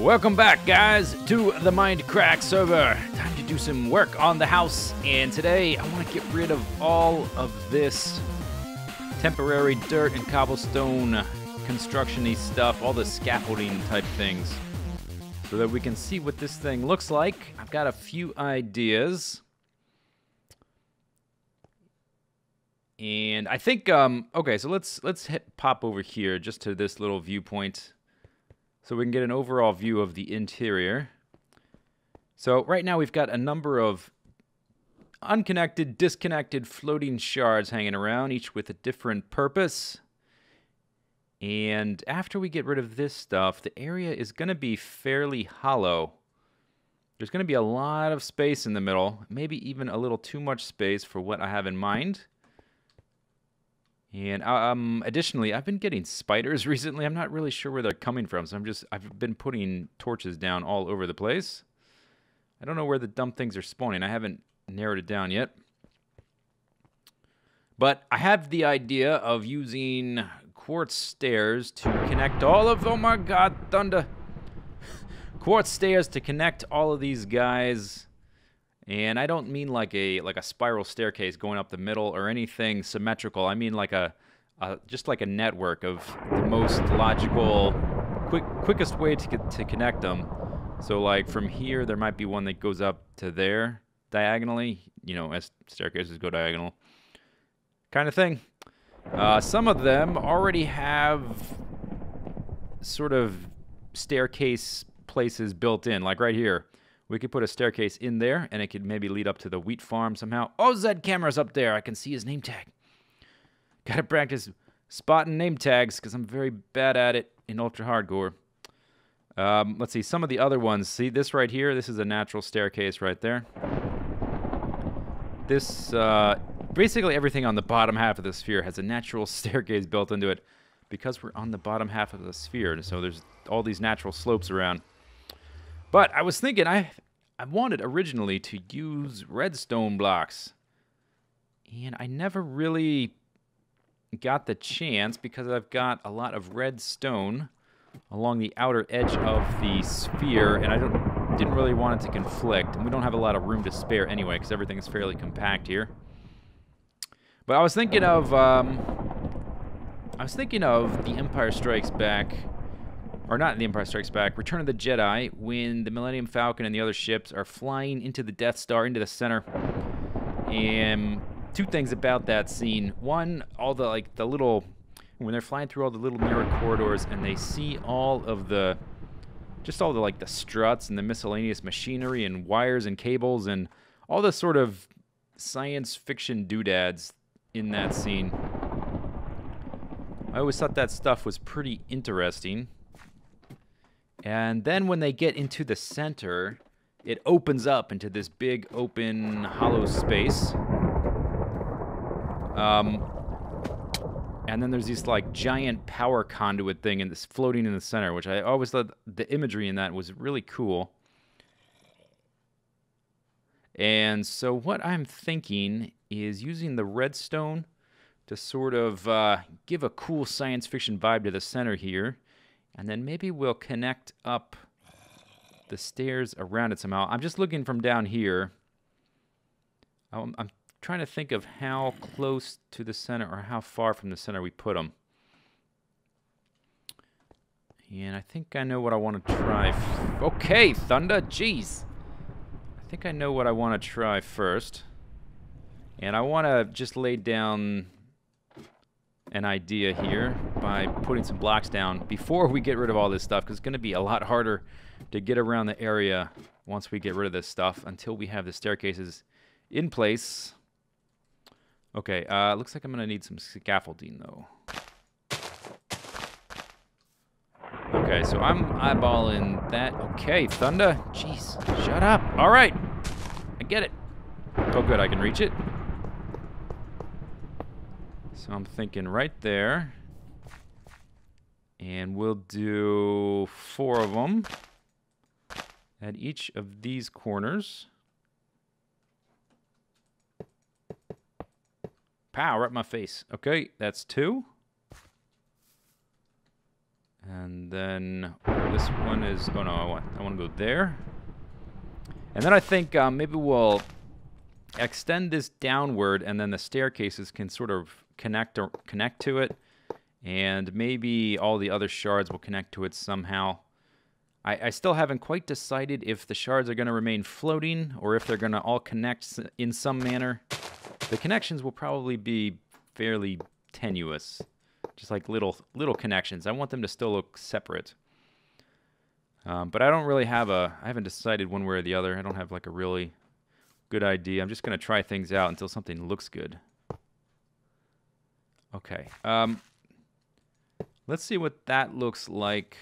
Welcome back, guys, to the Mindcrack server. Time to do some work on the house, and today I want to get rid of all of this temporary dirt and cobblestone construction-y stuff, all the scaffolding type things, so that we can see what this thing looks like. I've got a few ideas. And I think, okay, so let's pop over here just to this little viewpoint so we can get an overall view of the interior. So right now we've got a number of unconnected, disconnected floating shards hanging around, each with a different purpose. And after we get rid of this stuff, the area is going to be fairly hollow. There's going to be a lot of space in the middle, maybe even a little too much space for what I have in mind. And additionally, I've been getting spiders recently. I'm not really sure where they're coming from, so I've been putting torches down all over the place. I don't know where the dumb things are spawning. I haven't narrowed it down yet. But I have the idea of using quartz stairs to connect all of, oh my god, thunder. Quartz stairs to connect all of these guys. And I don't mean like a spiral staircase going up the middle or anything symmetrical. I mean like just like a network of the most logical, quickest way to connect them. So like from here, there might be one that goes up to there diagonally, you know, as staircases go diagonal, kind of thing. Some of them already have sort of staircase places built in, like right here. We could put a staircase in there, and it could maybe lead up to the wheat farm somehow. Oh, Zed Camera's up there. I can see his name tag. Gotta practice spotting name tags, because I'm very bad at it in Ultra Hardcore. Let's see, some of the other ones. See, this right here, this is a natural staircase right there. This, basically everything on the bottom half of the sphere has a natural staircase built into it, because we're on the bottom half of the sphere, so there's all these natural slopes around. But I was thinking, I wanted originally to use redstone blocks. And I never really got the chance because I've got a lot of redstone along the outer edge of the sphere. And I didn't really want it to conflict. And we don't have a lot of room to spare anyway because everything is fairly compact here. But I was thinking of The Empire Strikes Back. Or not The Empire Strikes Back, Return of the Jedi, when the Millennium Falcon and the other ships are flying into the Death Star, into the center. And two things about that scene. One, all the, like, the little, when they're flying through all the little mirror corridors and they see all of the, just all the, like, the struts and the miscellaneous machinery and wires and cables and all the sort of science fiction doodads in that scene. I always thought that stuff was pretty interesting. And then when they get into the center, it opens up into this big open hollow space. And then there's this like giant power conduit thing and this floating in the center, which I always thought the imagery in that was really cool. And so what I'm thinking is using the redstone to sort of give a cool science fiction vibe to the center here. And then maybe we'll connect up the stairs around it somehow. I'm just looking from down here. I'm trying to think of how close to the center or how far from the center we put them. And I think I know what I want to try. Okay, Thunder, jeez. I think I know what I want to try first. And I want to just lay down an idea here by putting some blocks down before we get rid of all this stuff, because it's going to be a lot harder to get around the area once we get rid of this stuff until we have the staircases in place. Okay, looks like I'm going to need some scaffolding though. Okay, so I'm eyeballing that. Okay, Thunder, jeez, shut up. All right, I get it. Oh good, I can reach it. So I'm thinking right there. And we'll do 4 of them at each of these corners. Pow, right in my face. Okay, that's 2. And then this one is, oh no, I want to go there. And then I think maybe we'll extend this downward, and then the staircases can sort of connect to it, and maybe all the other shards will connect to it somehow. I still haven't quite decided if the shards are going to remain floating or if they're going to all connect in some manner. The connections will probably be fairly tenuous, just like little connections. I want them to still look separate. But I don't really have I haven't decided one way or the other. I don't have like a really good idea. I'm just going to try things out until something looks good. Okay. Let's see what that looks like.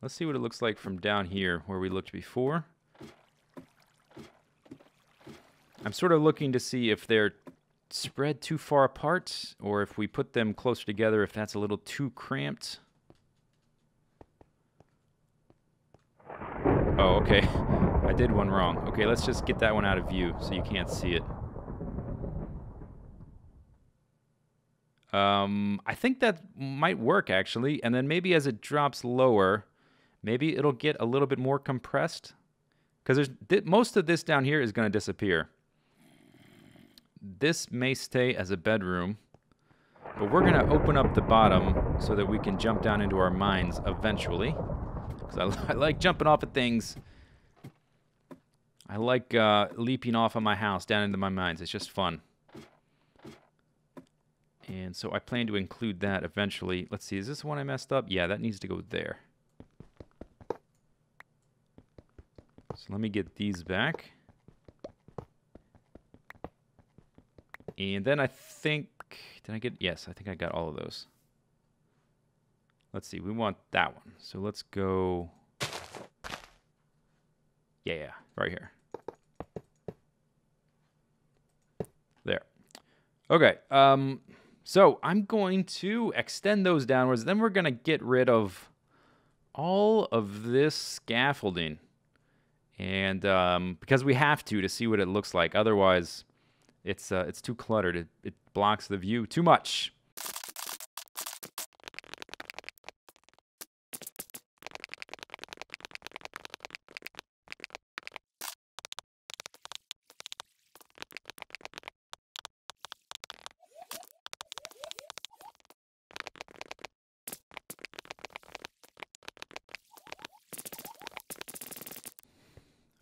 Let's see what it looks like from down here where we looked before. I'm sort of looking to see if they're spread too far apart or if we put them closer together, if that's a little too cramped. Oh, okay. I did one wrong. Okay, let's just get that one out of view so you can't see it. I think that might work, actually. And then maybe as it drops lower, maybe it'll get a little bit more compressed. Because most of this down here is going to disappear. This may stay as a bedroom. But we're going to open up the bottom so that we can jump down into our mines eventually. Because I like jumping off of things. I like leaping off of my house down into my mines. It's just fun. And so I plan to include that eventually. Let's see, is this the one I messed up? Yeah, that needs to go there. So let me get these back. And then I think, did I get, yes, I think I got all of those. Let's see, we want that one. So let's go, yeah, right here. There. Okay, so I'm going to extend those downwards. Then we're going to get rid of all of this scaffolding. And because we have to see what it looks like. Otherwise, it's too cluttered. It blocks the view too much.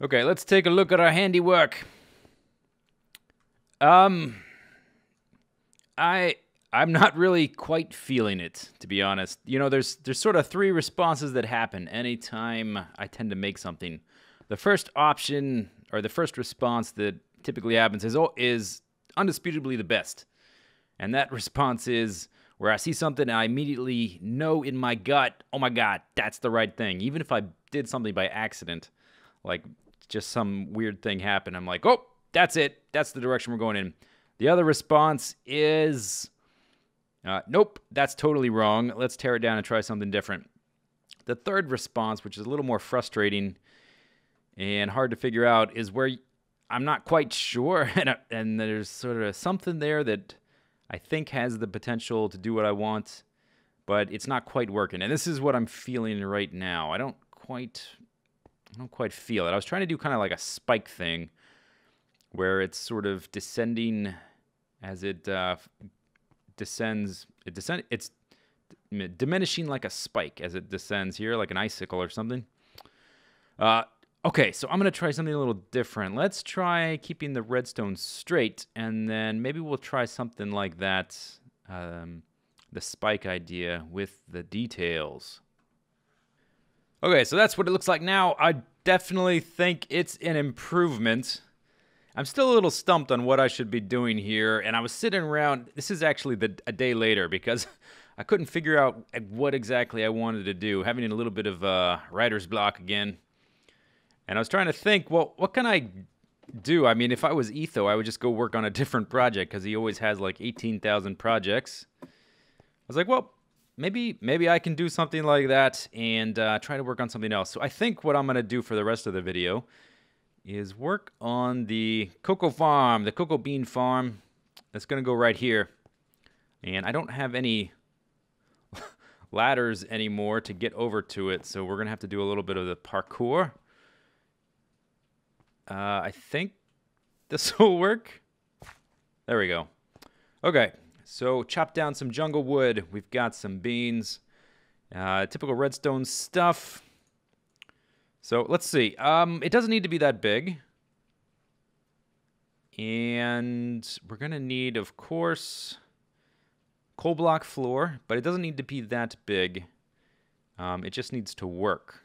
Okay, let's take a look at our handiwork. I'm not really quite feeling it, to be honest. You know, there's sort of three responses that happen anytime I tend to make something. The first option, or the first response that typically happens is undisputably the best. And that response is where I see something and I immediately know in my gut, oh my God, that's the right thing. Even if I did something by accident, like just some weird thing happened, I'm like, oh, that's it. That's the direction we're going in. The other response is, nope, that's totally wrong. Let's tear it down and try something different. The third response, which is a little more frustrating and hard to figure out, is where I'm not quite sure, and there's sort of something there that I think has the potential to do what I want, but it's not quite working. And this is what I'm feeling right now. I don't quite feel it. I was trying to do kind of like a spike thing where it's sort of descending as it descends. It's diminishing like a spike as it descends here, like an icicle or something. Okay, so I'm going to try something a little different. Let's try keeping the redstone straight, and then maybe we'll try something like that, the spike idea with the details. Okay, so that's what it looks like now. I definitely think it's an improvement. I'm still a little stumped on what I should be doing here, and I was sitting around. This is actually a day later because I couldn't figure out what exactly I wanted to do, having a little bit of writer's block again. And I was trying to think, well, what can I do? I mean, if I was Etho, I would just go work on a different project because he always has like 18,000 projects. I was like, well, maybe I can do something like that and try to work on something else. So I think what I'm going to do for the rest of the video is work on the cocoa farm, the cocoa bean farm. That's going to go right here. And I don't have any ladders anymore to get over to it, so we're going to have to do a little bit of the parkour. I think this will work. There we go. Okay, so chop down some jungle wood. We've got some beans. Typical redstone stuff. So let's see. It doesn't need to be that big. And we're going to need, of course, coal block floor, but it doesn't need to be that big. It just needs to work,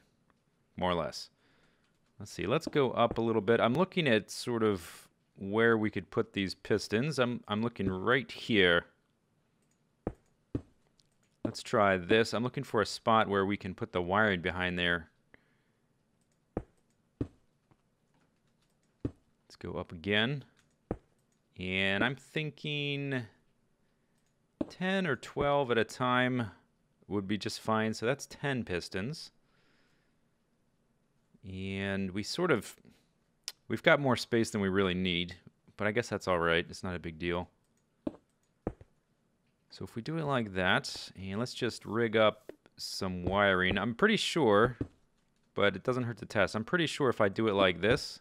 more or less. Let's see. Let's go up a little bit. I'm looking at sort of where we could put these pistons. I'm looking right here. Let's try this. I'm looking for a spot where we can put the wiring behind there. Let's go up again. And I'm thinking 10 or 12 at a time would be just fine. So that's 10 pistons. And we've got more space than we really need, but I guess that's all right. It's not a big deal. So if we do it like that, and let's just rig up some wiring. I'm pretty sure, but it doesn't hurt to test. I'm pretty sure if I do it like this,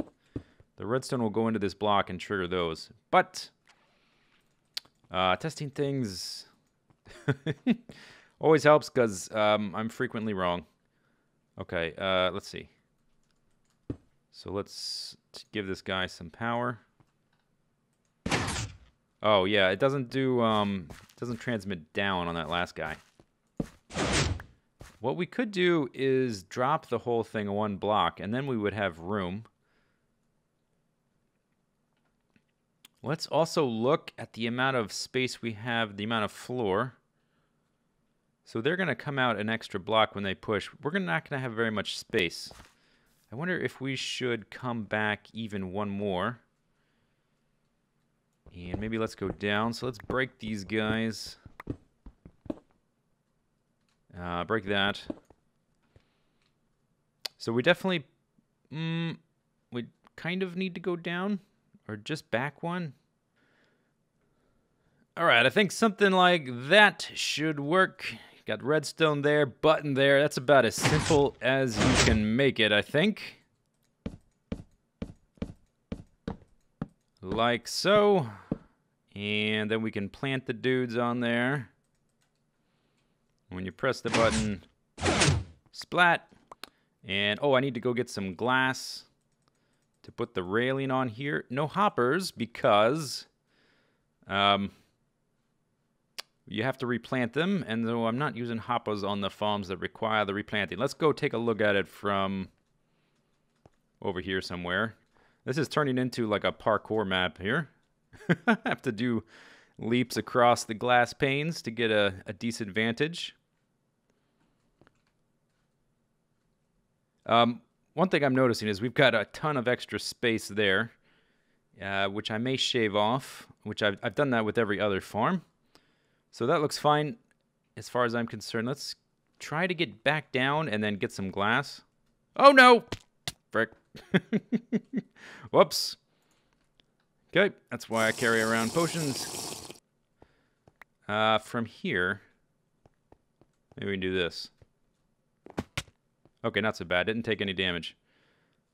the redstone will go into this block and trigger those. But testing things always helps because I'm frequently wrong. Okay, let's see. So let's give this guy some power. Oh yeah, it doesn't do doesn't transmit down on that last guy. What we could do is drop the whole thing in one block, and then we would have room. Let's also look at the amount of space we have, the amount of floor. So they're going to come out an extra block when they push. We're not going to have very much space. I wonder if we should come back even one more. And maybe let's go down. So let's break these guys. Break that. So we definitely... we kind of need to go down. Or just back one. Alright, I think something like that should work. Got redstone there, button there. That's about as simple as you can make it, I think. Like so. And then we can plant the dudes on there. When you press the button, splat. And, oh, I need to go get some glass to put the railing on here. No hoppers because you have to replant them. And though I'm not using hoppers on the farms that require the replanting. Let's go take a look at it from over here somewhere. This is turning into like a parkour map here. I have to do leaps across the glass panes to get a decent vantage. One thing I'm noticing is we've got a ton of extra space there, which I may shave off, which I've done that with every other farm. So that looks fine as far as I'm concerned. Let's try to get back down and then get some glass. Oh no! Frick. Whoops. Okay, that's why I carry around potions. From here, maybe we can do this. Okay, not so bad. Didn't take any damage.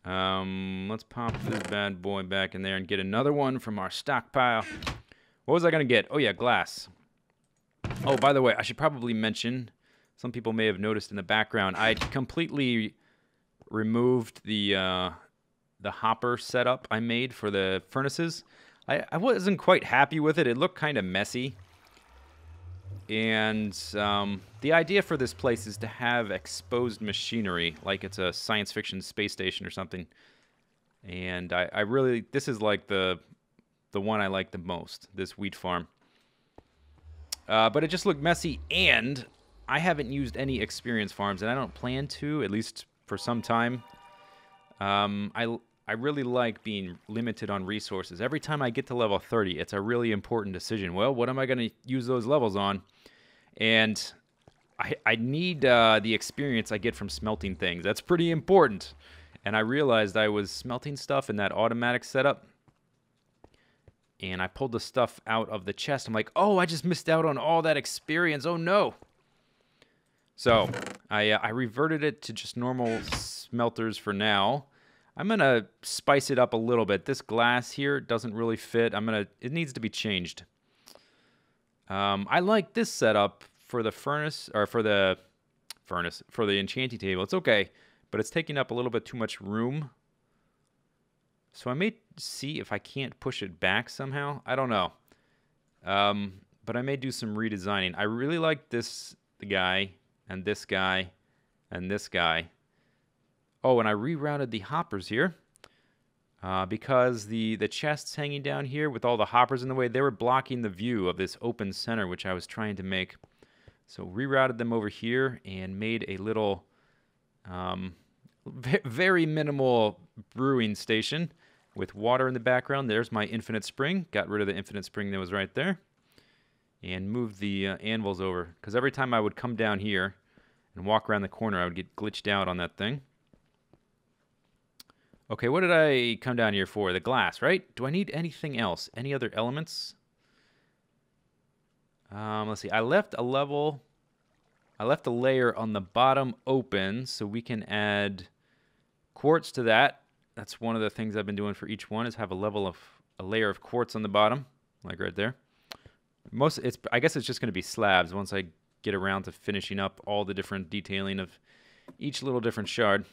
Let's pop this bad boy back in there and get another one from our stockpile. What was I going to get? Oh, yeah, glass. Oh, by the way, I should probably mention, some people may have noticed in the background, I completely removed the hopper setup I made for the furnaces. I wasn't quite happy with it. It looked kind of messy. And the idea for this place is to have exposed machinery, like it's a science fiction space station or something. And I really, this is like the one I like the most, this wheat farm. But it just looked messy, and I haven't used any experience farms, and I don't plan to, at least for some time. I really like being limited on resources. Every time I get to level 30, it's a really important decision. Well, what am I going to use those levels on? And I need the experience I get from smelting things. That's pretty important. And I realized I was smelting stuff in that automatic setup. And I pulled the stuff out of the chest. I'm like, oh, I just missed out on all that experience. Oh, no. So I reverted it to just normal smelters for now. I'm gonna spice it up a little bit. This glass here doesn't really fit. It needs to be changed. I like this setup for the furnace, or for the enchanting table. It's okay, but it's taking up a little bit too much room. So I may see if I can't push it back somehow. I don't know. But I may do some redesigning. I really like the guy, and this guy, and this guy. Oh, and I rerouted the hoppers here. Because the chests hanging down here with all the hoppers in the way, they were blocking the view of this open center, which I was trying to make. So rerouted them over here and made a little very minimal brewing station with water in the background. There's my infinite spring. Got rid of the infinite spring that was right there. And moved the anvils over. Because every time I would come down here and walk around the corner, I would get glitched out on that thing. Okay, what did I come down here for? The glass, right? Do I need anything else? Any other elements? Let's see. I left a layer on the bottom open so we can add quartz to that. That's one of the things I've been doing for each one, is have a layer of quartz on the bottom, like right there. I guess it's just going to be slabs once I get around to finishing up all the different detailing of each little different shard.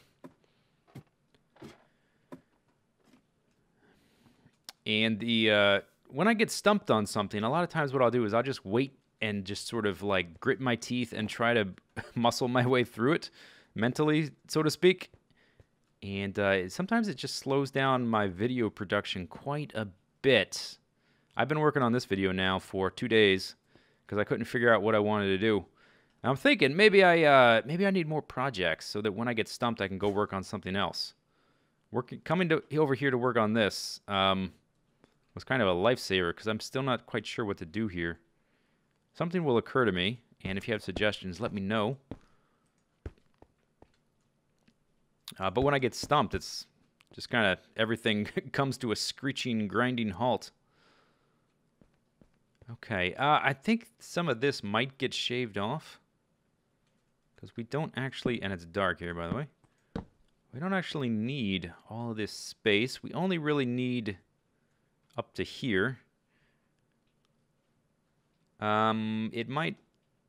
And when I get stumped on something, a lot of times what I'll do is I'll just wait and just sort of like grit my teeth and try to muscle my way through it mentally, so to speak. And sometimes it just slows down my video production quite a bit. I've been working on this video now for 2 days because I couldn't figure out what I wanted to do. And I'm thinking maybe I need more projects so that when I get stumped, I can go work on something else. Coming over here to work on this was kind of a lifesaver because I'm still not quite sure what to do here. Something will occur to me, and if you have suggestions, let me know. But when I get stumped, it's just kind of everything comes to a screeching, grinding halt. Okay, I think some of this might get shaved off because we don't actually, and it's dark here, by the way. We don't actually need all of this space. We only really need up to here. It might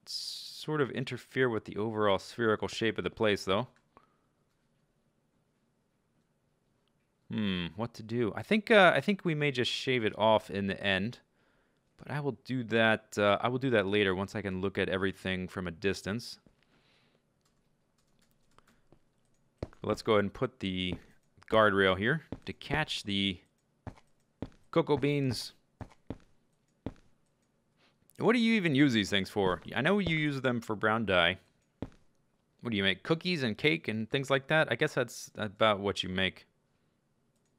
sort of interfere with the overall spherical shape of the place, though. What to do? I think we may just shave it off in the end, but I will do that. I will do that later once I can look at everything from a distance. Let's go ahead and put the guardrail here to catch the cocoa beans. What do you even use these things for? I know you use them for brown dye. What do you make? Cookies and cake and things like that? I guess that's about what you make.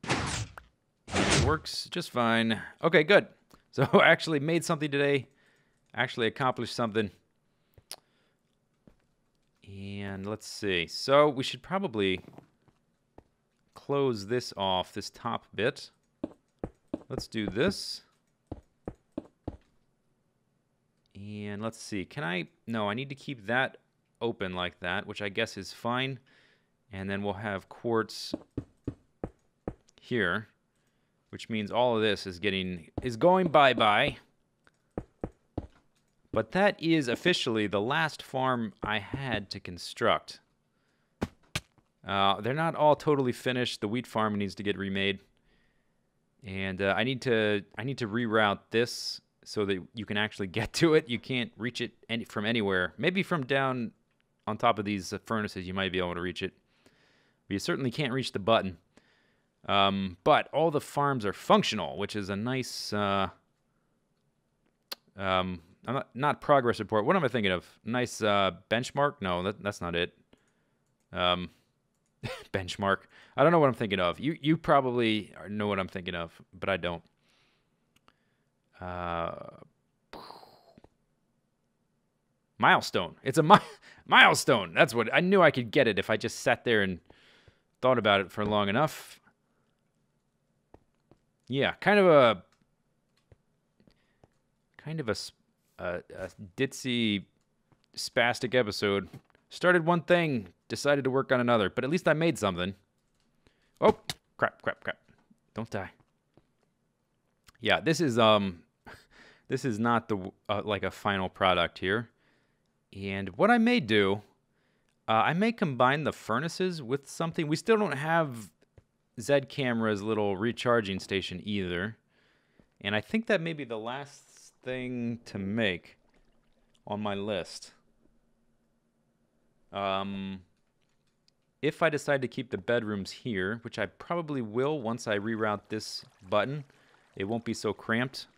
It works just fine. Okay, good. So I actually made something today. Actually accomplished something. And let's see. So we should probably close this off, this top bit. Let's do this. And let's see. No, I need to keep that open like that, which I guess is fine. And then we'll have quartz here, which means all of this is going bye-bye. But that is officially the last farm I had to construct. They're not all totally finished. The wheat farm needs to get remade. And I need to reroute this so that you can actually get to it. You can't reach it from anywhere. Maybe from down on top of these furnaces you might be able to reach it. But you certainly can't reach the button. But all the farms are functional, which is a nice... not progress report. What am I thinking of? Nice benchmark? No, that's not it. Benchmark. I don't know what I'm thinking of. You probably know what I'm thinking of, but I don't. Milestone. It's a milestone. That's what I knew I could get it if I just sat there and thought about it for long enough. Yeah, kind of a ditzy, spastic episode. Started one thing, decided to work on another, but at least I made something. Oh, crap. Don't die. Yeah, this is not the like a final product here. And what I may do, I may combine the furnaces with something. We still don't have Zed Camera's little recharging station either. And I think that may be the last thing to make on my list. If I decide to keep the bedrooms here, which I probably will once I reroute this button, it won't be so cramped.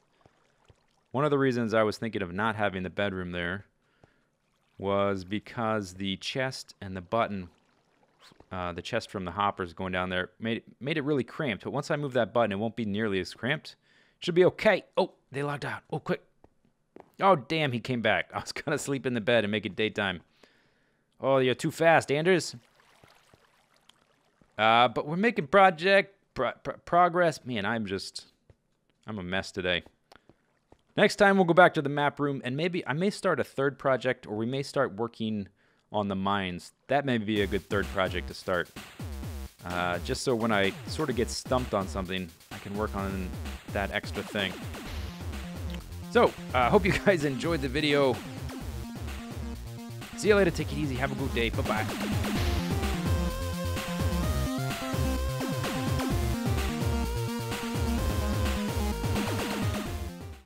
One of the reasons I was thinking of not having the bedroom there was because the chest and the button, the chest from the hoppers going down there, made it really cramped. But once I move that button, it won't be nearly as cramped. Should be okay. Oh, they logged out. Oh, quick. Oh, damn, he came back. I was going to sleep in the bed and make it daytime. Oh, you're too fast, Anders. But we're making progress. Man, I'm a mess today. Next time we'll go back to the map room, and maybe I may start a third project, or we may start working on the mines. That may be a good third project to start. Just so when I sort of get stumped on something, I can work on that extra thing. So, I hope you guys enjoyed the video. See you later. Take it easy. Have a good day. Bye-bye.